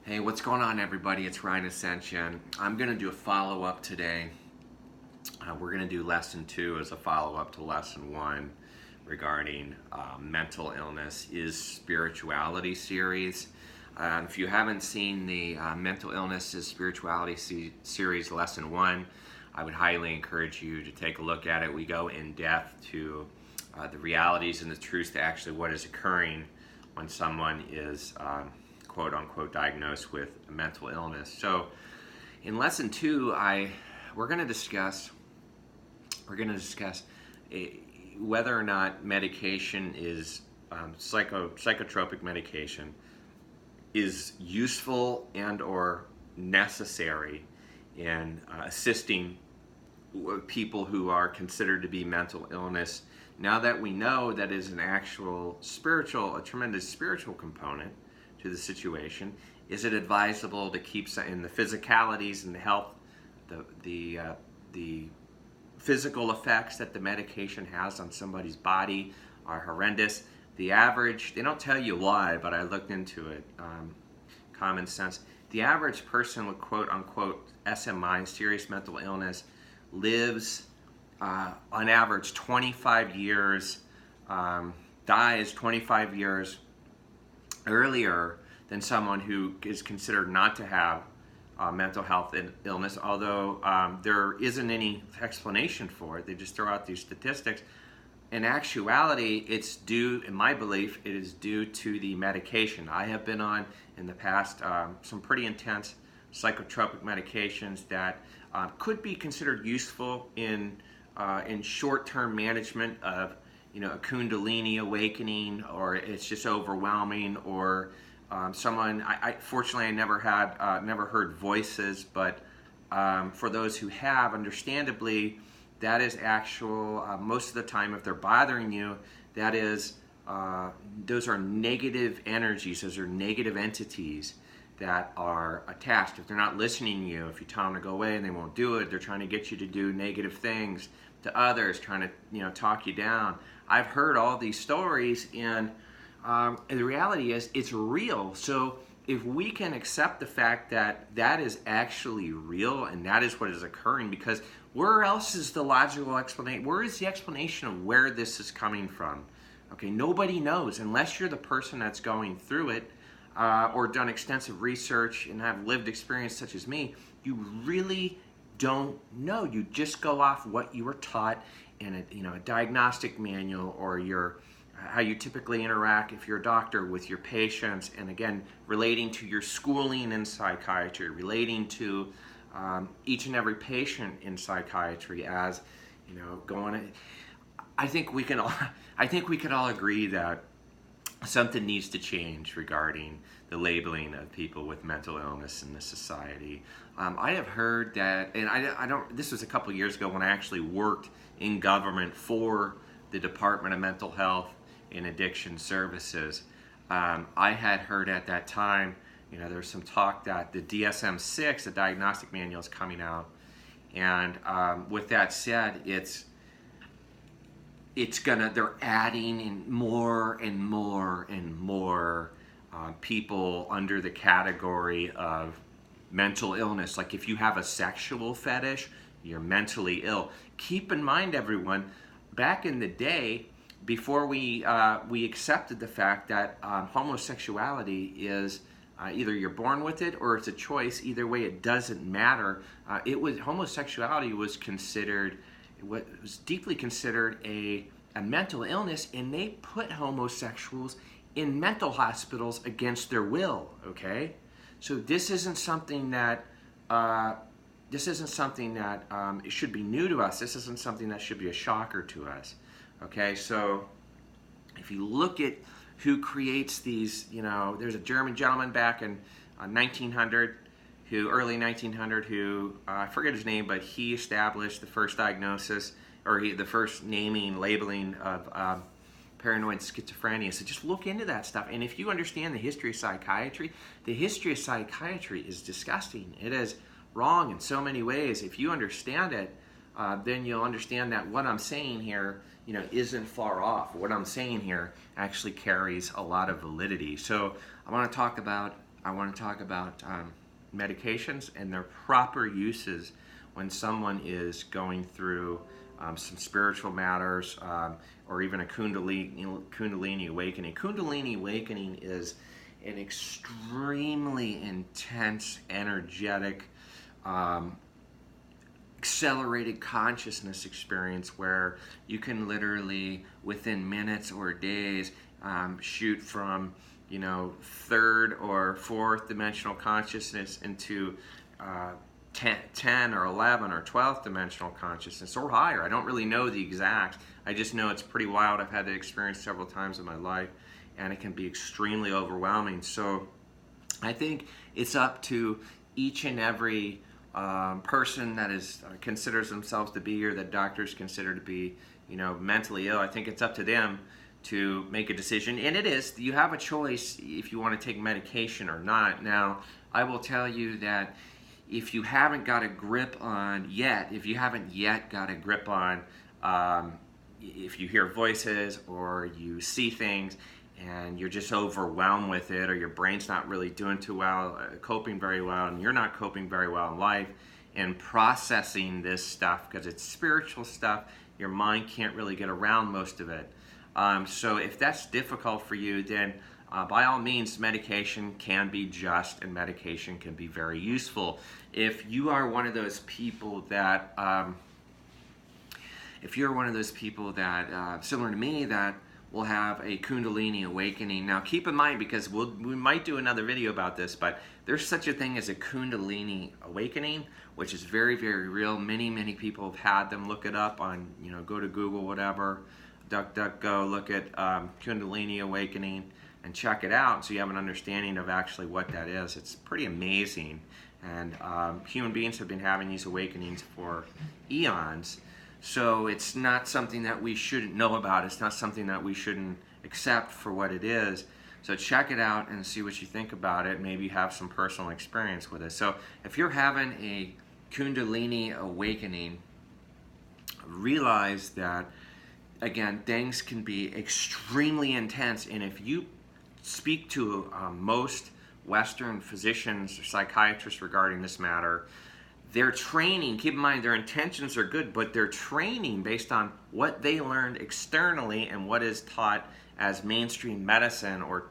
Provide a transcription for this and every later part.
Hey, what's going on, everybody? It's Ryan Ascension. I'm going to do a follow-up today. We're going to do lesson 2 as a follow-up to lesson 1 regarding mental illness is spirituality series. If you haven't seen the mental illness is spirituality series lesson 1, I would highly encourage you to take a look at it. We go in depth to the realities and the truths to actually what is occurring when someone is quote unquote diagnosed with a mental illness. So in lesson 2, we're going to discuss whether or not medication is psychotropic medication is useful and or necessary in assisting people who are considered to be mental illness. Now that we know that is an actual a tremendous spiritual component to the situation, is it advisable to keep in the physicalities and the health, the physical effects that the medication has on somebody's body are horrendous. The average, they don't tell you why, but I looked into it, common sense. The average person with quote unquote SMI, serious mental illness, lives on average 25 years, dies 25 years earlier than someone who is considered not to have mental health illness, although there isn't any explanation for it. They just throw out these statistics. In actuality, it's due, in my belief, it is due to the medication. I have been on, in the past, some pretty intense psychotropic medications that could be considered useful in short-term management of, a Kundalini awakening, or it's just overwhelming, or someone. Fortunately, I never heard voices, but for those who have, understandably, that is actual. Most of the time, if they're bothering you, that is those are negative energies. Those are negative entities that are attached. If they're not listening to you, if you tell them to go away and they won't do it, they're trying to get you to do negative things to others, trying to talk you down. I've heard all these stories, and the reality is it's real. So if we can accept the fact that that is actually real and that is what is occurring, because where else is the logical explanation? Where is the explanation of where this is coming from? Okay, nobody knows unless you're the person that's going through it or done extensive research and have lived experience such as me. You really don't know. You just go off what you were taught in a diagnostic manual, or how you typically interact if you're a doctor with your patients, and again, relating to your schooling in psychiatry, relating to each and every patient in psychiatry as, going. I think we can all agree that something needs to change regarding the labeling of people with mental illness in this society. I have heard that, and I don't. This was a couple years ago when I actually worked in government for the Department of Mental Health and Addiction Services. I had heard at that time, there was some talk that the DSM-6, the diagnostic manual, is coming out, and with that said, they're adding in more and more and more people under the category of mental illness. Like if you have a sexual fetish, you're mentally ill. Keep in mind, everyone, back in the day, before we accepted the fact that homosexuality is either you're born with it or it's a choice. Either way, it doesn't matter. Homosexuality was deeply considered a mental illness, and they put homosexuals in mental hospitals against their will. Okay, so this isn't something that it should be new to us. This isn't something that should be a shocker to us. Okay, so if you look at who creates these, there's a German gentleman back in 1900, early 1900, I forget his name, but he established the first diagnosis, or the first labeling of paranoid schizophrenia. So just look into that stuff. And if you understand the history of psychiatry is disgusting. It is wrong in so many ways. If you understand it, then you'll understand that what I'm saying here, isn't far off. What I'm saying here actually carries a lot of validity. So I want to talk about I want to talk about medications and their proper uses when someone is going through some spiritual matters, or even a Kundalini awakening. Kundalini awakening is an extremely intense, energetic, accelerated consciousness experience where you can literally, within minutes or days, shoot from third or fourth dimensional consciousness into 10 or 11 or 12th dimensional consciousness or higher. I don't really know the exact. I just know it's pretty wild. I've had that experience several times in my life, and it can be extremely overwhelming. So I think it's up to each and every person that is considers themselves to be, or that doctors consider to be, mentally ill. I think it's up to them to make a decision, and it is. You have a choice if you want to take medication or not. Now, I will tell you that if you haven't got a grip on yet, if you haven't yet got a grip on, if you hear voices or you see things and you're just overwhelmed with it, or your brain's not really doing too well, coping very well, and you're not coping very well in life and processing this stuff because it's spiritual stuff, your mind can't really get around most of it. So if that's difficult for you, then by all means, medication can be just, and medication can be very useful. If you are one of those people that, similar to me, that will have a Kundalini awakening. Now, keep in mind, because we might do another video about this, but there's such a thing as a Kundalini awakening, which is very, very real. Many, many people have had them. Look it up on, go to Google, whatever, DuckDuckGo, look at Kundalini awakening and check it out so you have an understanding of actually what that is. It's pretty amazing. And human beings have been having these awakenings for eons. So it's not something that we shouldn't know about. It's not something that we shouldn't accept for what it is. So check it out and see what you think about it. Maybe have some personal experience with it. So if you're having a Kundalini awakening, realize that, again, things can be extremely intense. And if you speak to most Western physicians or psychiatrists regarding this matter, their training, keep in mind their intentions are good, but their training based on what they learned externally and what is taught as mainstream medicine or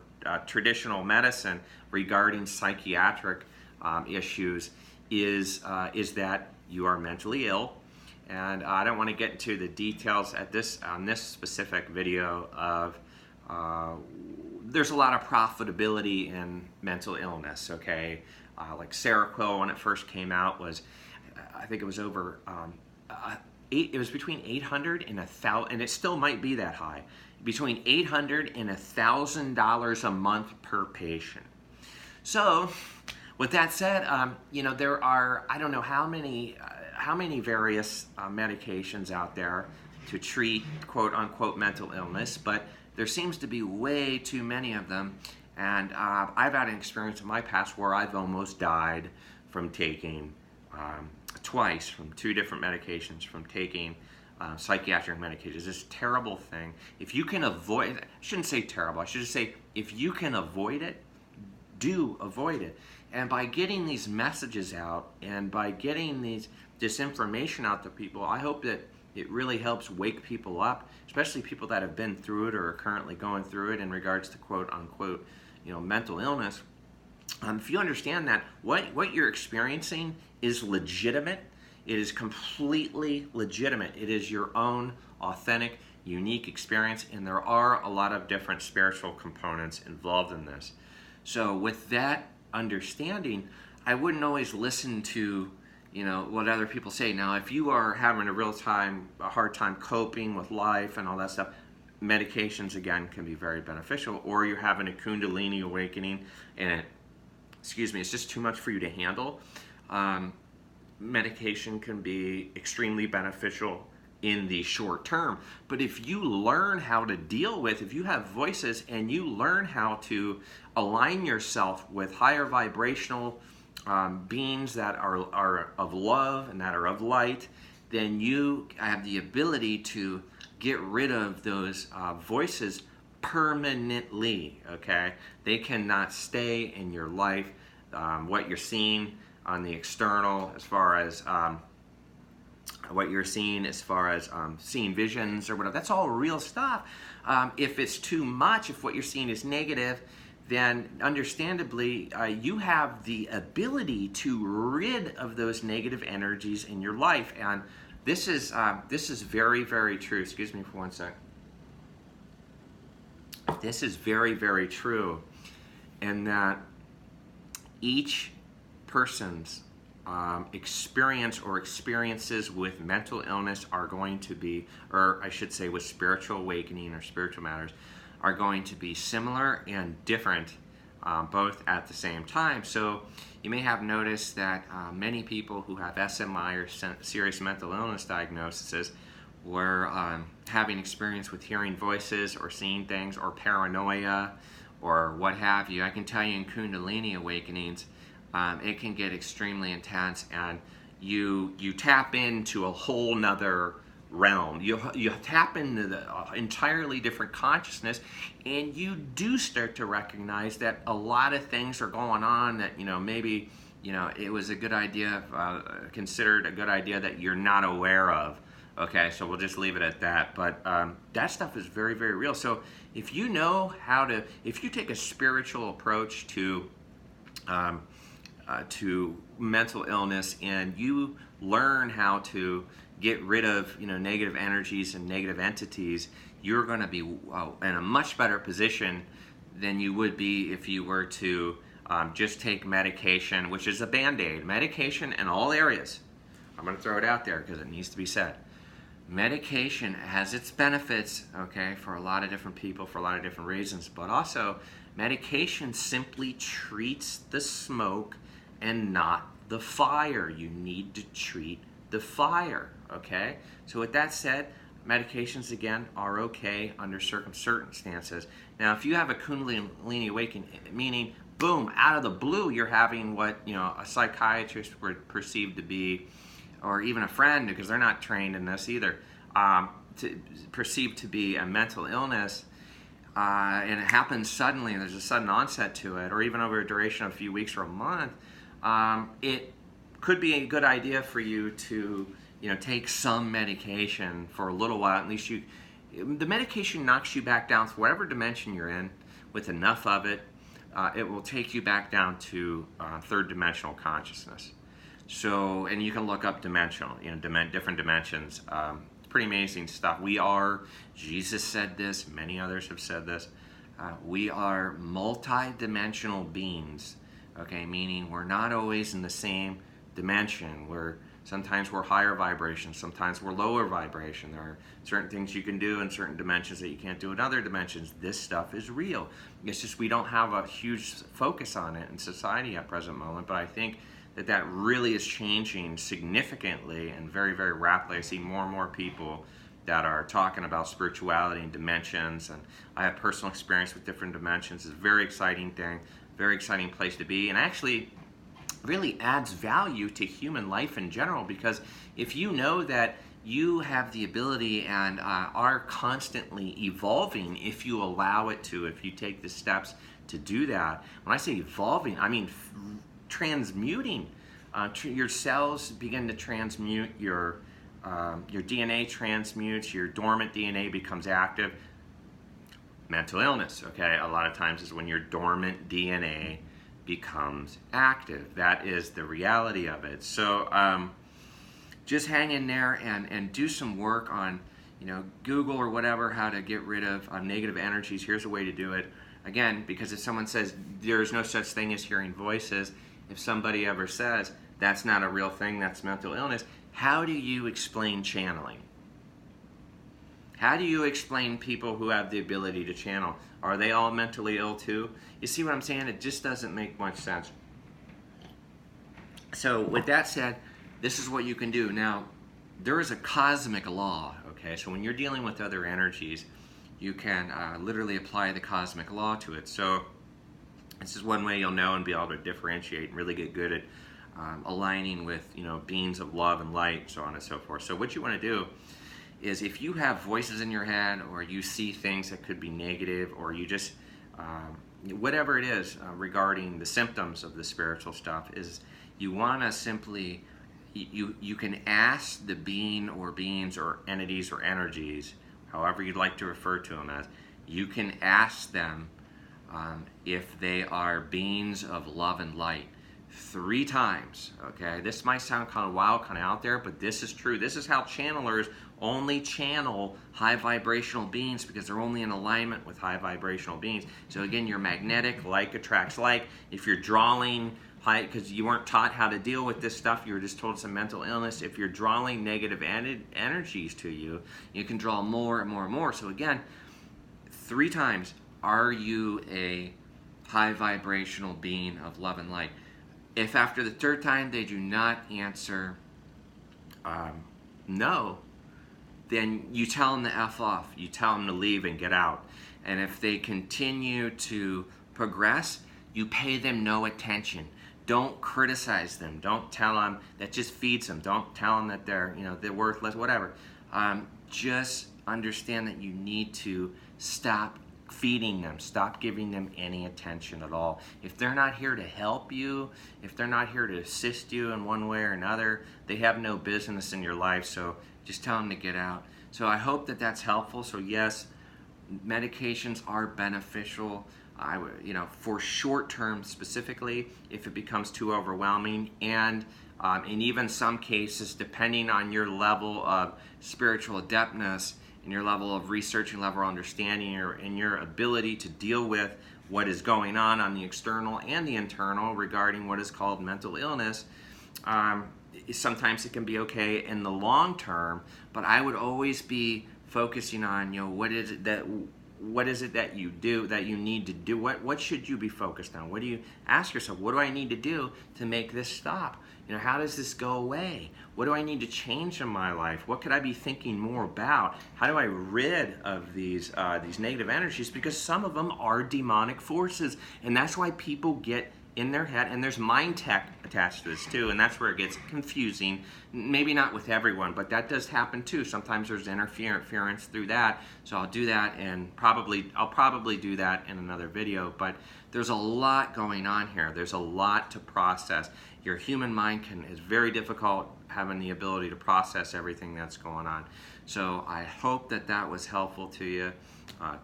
traditional medicine regarding psychiatric issues is that you are mentally ill. And I don't want to get into the details on this specific video of there's a lot of profitability in mental illness, okay? Like Seroquel, when it first came out, was, I think it was over, it was between $800 and $1,000, and it still might be that high, between $800 and $1,000 a month per patient. So, with that said, there are, I don't know how many various medications out there to treat quote-unquote mental illness, but there seems to be way too many of them. And I've had an experience in my past where I've almost died from taking, twice, from 2 different medications, from taking psychiatric medications. It's this terrible thing. If you can avoid, I shouldn't say terrible, I should just say if you can avoid it, do avoid it. And by getting these messages out and by getting this information out to people, I hope that it really helps wake people up, especially people that have been through it or are currently going through it in regards to quote-unquote, mental illness. If you understand that what you're experiencing is legitimate, it is completely legitimate. It is your own authentic, unique experience, and there are a lot of different spiritual components involved in this. So with that understanding, I wouldn't always listen to what other people say. Now, if you are having a hard time coping with life and all that stuff, medications, again, can be very beneficial. Or you're having a Kundalini awakening and it's just too much for you to handle. Medication can be extremely beneficial in the short term. But if you learn how to deal with, if you have voices and you learn how to align yourself with higher vibrational beings that are of love and that are of light, then you have the ability to get rid of those voices permanently, okay? They cannot stay in your life. What you're seeing on the external, as far as what you're seeing as far as seeing visions or whatever, that's all real stuff. If it's too much, if what you're seeing is negative, then understandably you have the ability to rid of those negative energies in your life. And this is very, very true. Excuse me for one sec. This is very, very true, in that each person's experience or experiences with mental illness are going to be, or I should say with spiritual awakening or spiritual matters, are going to be similar and different, both at the same time. So you may have noticed that many people who have SMI or serious mental illness diagnoses were having experience with hearing voices or seeing things or paranoia or what have you. I can tell you in Kundalini awakenings, it can get extremely intense, and you tap into a whole nother realm. You tap into the entirely different consciousness, and you do start to recognize that a lot of things are going on that maybe it was a good idea, considered a good idea, that you're not aware of. Okay, so we'll just leave it at that. But that stuff is very, very real. So if you know if you take a spiritual approach to mental illness, and you learn how to get rid of negative energies and negative entities, you're going to be in a much better position than you would be if you were to just take medication, which is a band-aid. Medication in all areas. I'm going to throw it out there because it needs to be said. Medication has its benefits, okay, for a lot of different people, for a lot of different reasons, but also medication simply treats the smoke and not the fire. You need to treat the fire, okay? So with that said, medications, again, are okay under certain circumstances. Now, if you have a Kundalini awakening, meaning, boom, out of the blue, you're having what a psychiatrist would perceive to be, or even a friend, because they're not trained in this either, to perceive to be a mental illness, and it happens suddenly, and there's a sudden onset to it, or even over a duration of a few weeks or a month, it could be a good idea for you to take some medication for a little while. At least the medication knocks you back down to whatever dimension you're in. With enough of it, it will take you back down to third dimensional consciousness. So, and you can look up dimensional, different dimensions. Pretty amazing stuff. Jesus said this, many others have said this, we are multi-dimensional beings, okay, meaning we're not always in the same dimension. Sometimes we're higher vibration, sometimes we're lower vibration. There are certain things you can do in certain dimensions that you can't do in other dimensions. This stuff is real. It's just we don't have a huge focus on it in society at present moment, but I think that really is changing significantly and very, very rapidly. I see more and more people that are talking about spirituality and dimensions, and I have personal experience with different dimensions. It's a very exciting thing, very exciting place to be, and actually really adds value to human life in general, because if you know that you have the ability and are constantly evolving, if you allow it to, if you take the steps to do that. When I say evolving, I mean transmuting. Your cells begin to transmute, your DNA transmutes, your dormant DNA becomes active. Mental illness, okay, a lot of times is when your dormant DNA becomes active. That is the reality of it. So just hang in there and do some work on, Google or whatever, how to get rid of negative energies. Here's a way to do it. Again, because if someone says there's no such thing as hearing voices, if somebody ever says that's not a real thing, that's mental illness, how do you explain channeling? How do you explain people who have the ability to channel? Are they all mentally ill too? You see what I'm saying? It just doesn't make much sense. So with that said, this is what you can do. Now, there is a cosmic law, okay? So when you're dealing with other energies, you can literally apply the cosmic law to it. So this is one way you'll know and be able to differentiate and really get good at aligning with beings of love and light, so on and so forth. So what you want to do is if you have voices in your head, or you see things that could be negative, or you just whatever it is regarding the symptoms of the spiritual stuff, is you want to simply, you can ask the being or beings or entities or energies, however you'd like to refer to them as, you can ask them if they are beings of love and light 3 times. Okay, this might sound kind of wild, kind of out there, but this is true. This is how channelers only channel high vibrational beings, because they're only in alignment with high vibrational beings. So again, you're magnetic, like attracts like. If you're drawing high, because you weren't taught how to deal with this stuff, you were just told it's a mental illness. If you're drawing negative energies to you, you can draw more and more and more. So again, 3 times, are you a high vibrational being of love and light? If after the 3rd time they do not answer no, then you tell them to F off. You tell them to leave and get out. And if they continue to progress, you pay them no attention. Don't criticize them. Don't tell them. That just feeds them. Don't tell them that they're worthless, whatever. Just understand that you need to stop feeding them. Stop giving them any attention at all. If they're not here to help you, if they're not here to assist you in one way or another, they have no business in your life. So just tell them to get out. So I hope that that's helpful. So yes, medications are beneficial. For short term specifically, if it becomes too overwhelming, and in even some cases, depending on your level of spiritual adeptness and your level of research and level of understanding, and your ability to deal with what is going on the external and the internal regarding what is called mental illness, sometimes it can be okay in the long term. But I would always be focusing on, what is it that you do, that you need to do? What should you be focused on? What do you ask yourself? What do I need to do to make this stop? How does this go away? What do I need to change in my life? What could I be thinking more about? How do I rid of these negative energies? Because some of them are demonic forces, and that's why people get in their head, and there's mind tech attached to this too, and that's where it gets confusing. Maybe not with everyone, but that does happen too. Sometimes there's interference through that. So I'll do that, and I'll probably do that in another video. But there's a lot going on here. There's a lot to process. Your human mind is very difficult having the ability to process everything that's going on. So I hope that was helpful to you.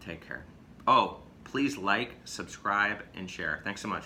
Take care. Oh, please like, subscribe, and share. Thanks so much.